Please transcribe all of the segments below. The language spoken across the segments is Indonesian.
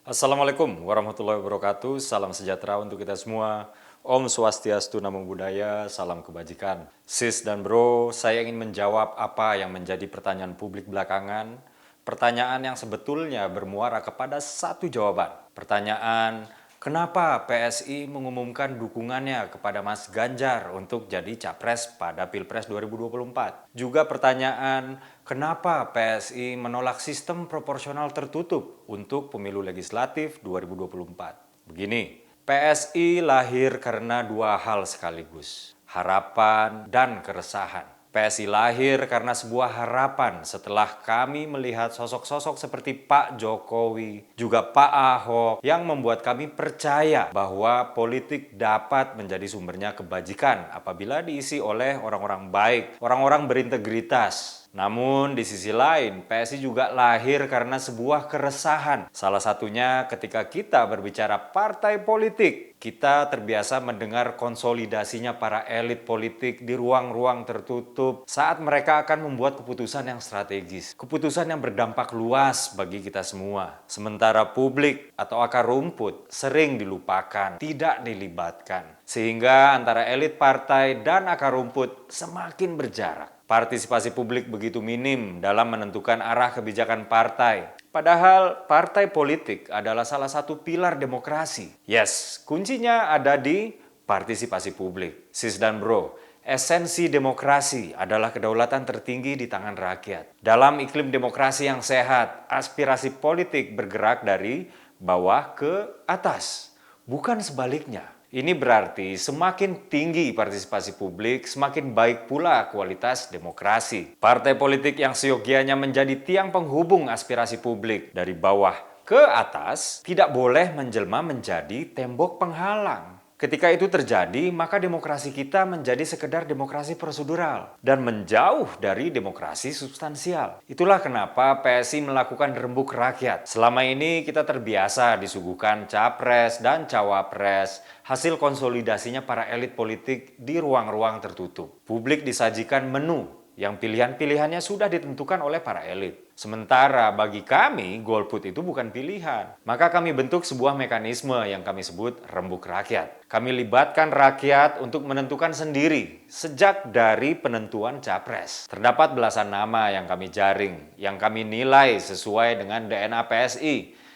Assalamualaikum warahmatullahi wabarakatuh. Salam sejahtera untuk kita semua. Om Swastiastu, Namo Buddhaya, salam kebajikan. Sis dan bro, saya ingin menjawab apa yang menjadi pertanyaan publik belakangan. Pertanyaan yang sebetulnya bermuara kepada satu jawaban. Pertanyaan, kenapa PSI mengumumkan dukungannya kepada Mas Ganjar untuk jadi capres pada Pilpres 2024? Juga pertanyaan, kenapa PSI menolak sistem proporsional tertutup untuk pemilu legislatif 2024? Begini, PSI lahir karena dua hal sekaligus, harapan dan keresahan. PSI lahir karena sebuah harapan setelah kami melihat sosok-sosok seperti Pak Jokowi, juga Pak Ahok yang membuat kami percaya bahwa politik dapat menjadi sumbernya kebajikan apabila diisi oleh orang-orang baik, orang-orang berintegritas. Namun di sisi lain, PSI juga lahir karena sebuah keresahan. Salah satunya ketika kita berbicara partai politik, kita terbiasa mendengar konsolidasinya para elit politik di ruang-ruang tertutup saat mereka akan membuat keputusan yang strategis, keputusan yang berdampak luas bagi kita semua. Sementara publik atau akar rumput sering dilupakan, tidak dilibatkan, sehingga antara elit partai dan akar rumput semakin berjarak. Partisipasi publik begitu minim dalam menentukan arah kebijakan partai. Padahal partai politik adalah salah satu pilar demokrasi. Yes, kuncinya ada di partisipasi publik. Sis dan bro, esensi demokrasi adalah kedaulatan tertinggi di tangan rakyat. Dalam iklim demokrasi yang sehat, aspirasi politik bergerak dari bawah ke atas, bukan sebaliknya. Ini berarti semakin tinggi partisipasi publik, semakin baik pula kualitas demokrasi. Partai politik yang seyogianya menjadi tiang penghubung aspirasi publik dari bawah ke atas tidak boleh menjelma menjadi tembok penghalang. Ketika itu terjadi, maka demokrasi kita menjadi sekedar demokrasi prosedural dan menjauh dari demokrasi substansial. Itulah kenapa PSI melakukan rembuk rakyat. Selama ini kita terbiasa disuguhkan capres dan cawapres, hasil konsolidasinya para elit politik di ruang-ruang tertutup. Publik disajikan menu yang pilihan-pilihannya sudah ditentukan oleh para elit. Sementara bagi kami, golput itu bukan pilihan. Maka kami bentuk sebuah mekanisme yang kami sebut rembuk rakyat. Kami libatkan rakyat untuk menentukan sendiri sejak dari penentuan capres. Terdapat belasan nama yang kami jaring, yang kami nilai sesuai dengan DNA PSI,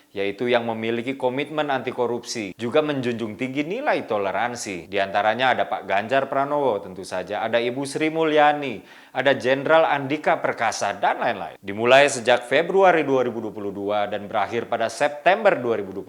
yaitu yang memiliki komitmen anti korupsi, juga menjunjung tinggi nilai toleransi. Di antaranya ada Pak Ganjar Pranowo tentu saja, ada Ibu Sri Mulyani, ada Jenderal Andika Perkasa, dan lain-lain. Dimulai sejak Februari 2022 dan berakhir pada September 2022,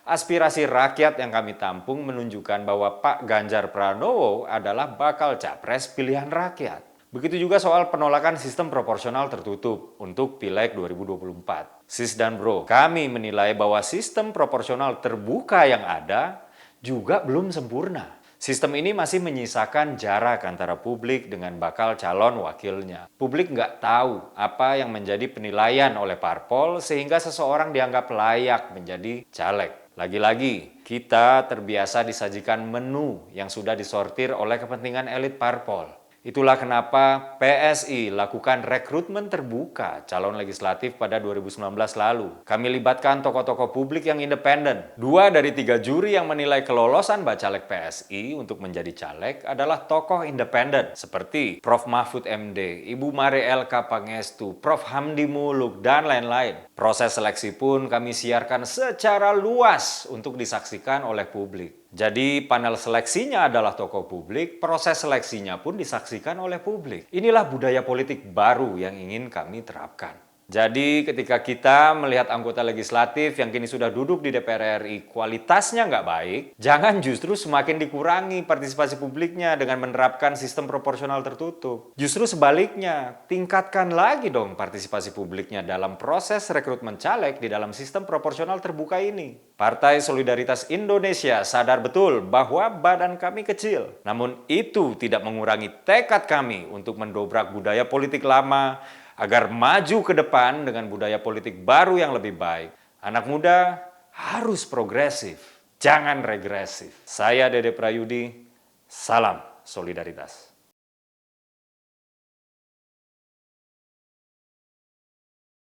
aspirasi rakyat yang kami tampung menunjukkan bahwa Pak Ganjar Pranowo adalah bakal capres pilihan rakyat. Begitu juga soal penolakan sistem proporsional tertutup untuk Pileg 2024. Sis dan bro, kami menilai bahwa sistem proporsional terbuka yang ada juga belum sempurna. Sistem ini masih menyisakan jarak antara publik dengan bakal calon wakilnya. Publik nggak tahu apa yang menjadi penilaian oleh parpol sehingga seseorang dianggap layak menjadi caleg. Lagi-lagi, kita terbiasa disajikan menu yang sudah disortir oleh kepentingan elit parpol. Itulah kenapa PSI lakukan rekrutmen terbuka calon legislatif pada 2019 lalu. Kami libatkan tokoh-tokoh publik yang independen. 2 dari 3 juri yang menilai kelolosan bacalek PSI untuk menjadi caleg adalah tokoh independen seperti Prof. Mahfud MD, Ibu Mare LK Pangestu, Prof. Hamdi Muluk, dan lain-lain. Proses seleksi pun kami siarkan secara luas untuk disaksikan oleh publik. Jadi panel seleksinya adalah tokoh publik, proses seleksinya pun disaksikan oleh publik. Inilah budaya politik baru yang ingin kami terapkan. Jadi ketika kita melihat anggota legislatif yang kini sudah duduk di DPR RI kualitasnya nggak baik, jangan justru semakin dikurangi partisipasi publiknya dengan menerapkan sistem proporsional tertutup. Justru sebaliknya, tingkatkan lagi dong partisipasi publiknya dalam proses rekrutmen caleg di dalam sistem proporsional terbuka ini. Partai Solidaritas Indonesia sadar betul bahwa badan kami kecil. Namun itu tidak mengurangi tekad kami untuk mendobrak budaya politik lama agar maju ke depan dengan budaya politik baru yang lebih baik. Anak muda harus progresif, jangan regresif. Saya Dede Prayudi, salam solidaritas.